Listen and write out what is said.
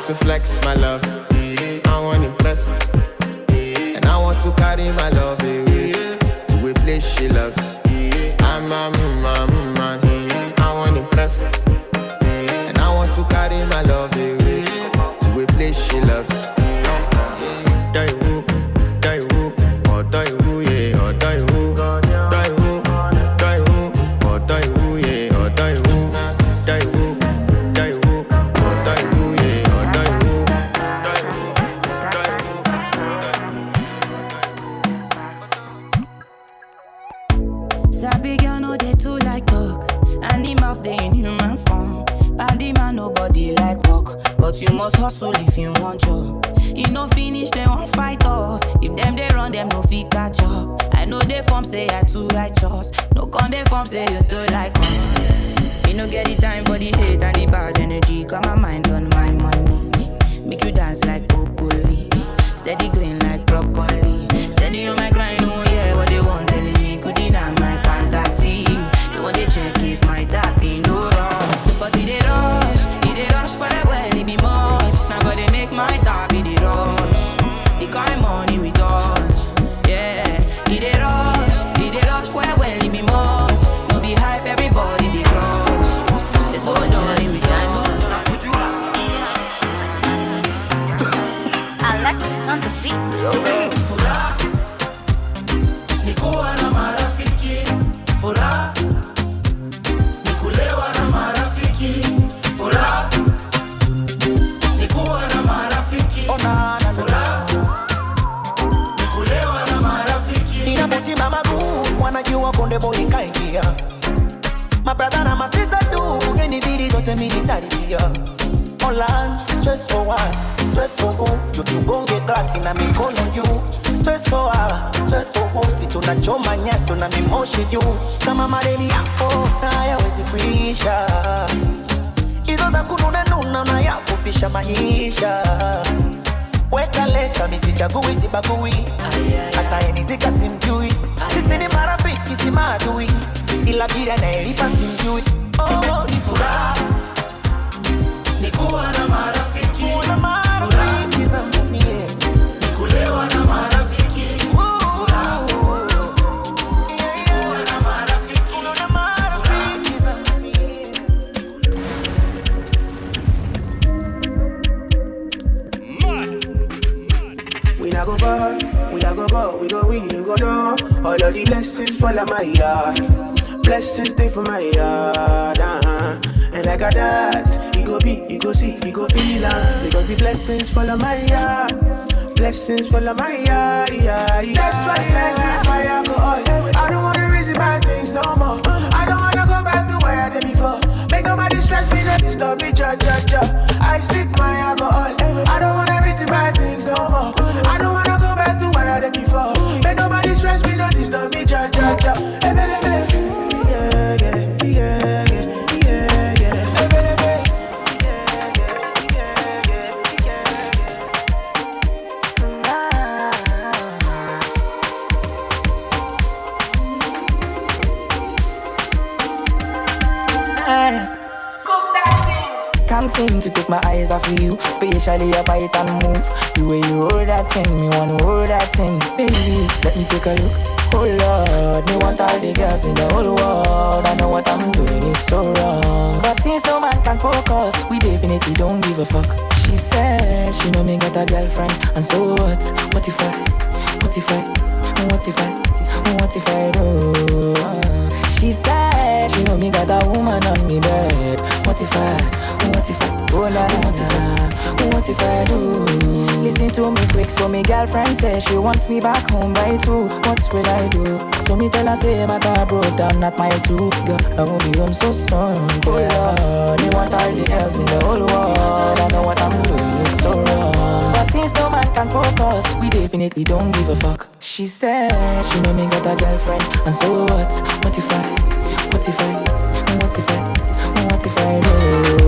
want to flex my love, I want to impress, and I want to carry my love away to a place she loves. I'm a man, I want to impress, and I want to carry my love away to a place she loves. Sabi girl no they too like talk. Animals they in human form. Body man nobody like walk, but you must hustle if you want job. You no finish they won't fight us. If them they run them no fit catch up. I know they form say I too righteous. No con they form say you too like us. You no get the time for the hate and the bad energy. Got my mind on my money. Make you dance like broccoli. Steady green like broccoli. Steady on my grind, oh yeah, what they want telling me. Could deny my fantasy. They want to check if my tap be no wrong. But it they rush for the well, it be much. Now gotta make my tap be the rush. The kind money we touch, yeah. It they rush for the well, it be much. No be hype, everybody be rush. There's no joy we can go. Alexis on the beat. Nikuwa na marafiki, furaha. Nikulewa na marafiki, furaha. Nikuwa na marafiki, furaha. Nikulewa na marafiki. Nina mutima magumu, wanajua konde boy ikaingia. My brother na my sister do, anybody zote military pia. Online, stress for what? Stress for who? Tutugonge glasi na mikono juu. Stress for what? Stress for who? Si tunachoma nyaso na mimoshi juu. Kama mareli yako, na hayawezi kuisha. Hizo za kununa nuna na yafupisha maisha. Weka leta, misichagui, sibagui. Hata enizika simjui. Sisi ni marafiki, si maadui. Ila bila na elipa simjui. Oh, ni furaha. Nikuwa na marafiki, Marafiki zangu mie. nikulewa na marafiki, furaha. Nikuwa na marafiki, Marafiki zangu mie. We not go far, we not go go, we go win, we go do. All of the blessings fall on my yard. Blessings stay for my yard, And like that, you go be, you go see, you go feel because the blessings fall on my yard. Blessings fall on my yard, That's why blessings for alcohol. I don't wanna reason bad things no more. I don't wanna go back to where I did before. Make nobody stress me, not disturb me, cha. I sip my alcohol. I don't wanna reason bad things no more. I don't wanna go back to where I did before. Make nobody stress me, not disturb me, cha. Can't seem to take my eyes off of you, especially your bite and move. The way you roll that thing, me wanna roll that thing. Baby, let me take a look. Oh Lord, me want all the girls in the whole world. I know what I'm doing is so wrong, but since no man can focus, we definitely don't give a fuck. She said she know me got a girlfriend, and so what? What if I do? She said she know me got a woman on me bed. What if I, oh Lord, what if I do? Listen to me quick, so me girlfriend says she wants me back home by 2. What will I do? So me tell her say my car broke down at mile 2. Girl, I won't be home so soon. Oh Lord, me want all the girls in the whole world. I know what I'm doing is so wrong, but since no man can focus, we definitely don't give a fuck. She said she know me got a girlfriend, and so what? What if I do?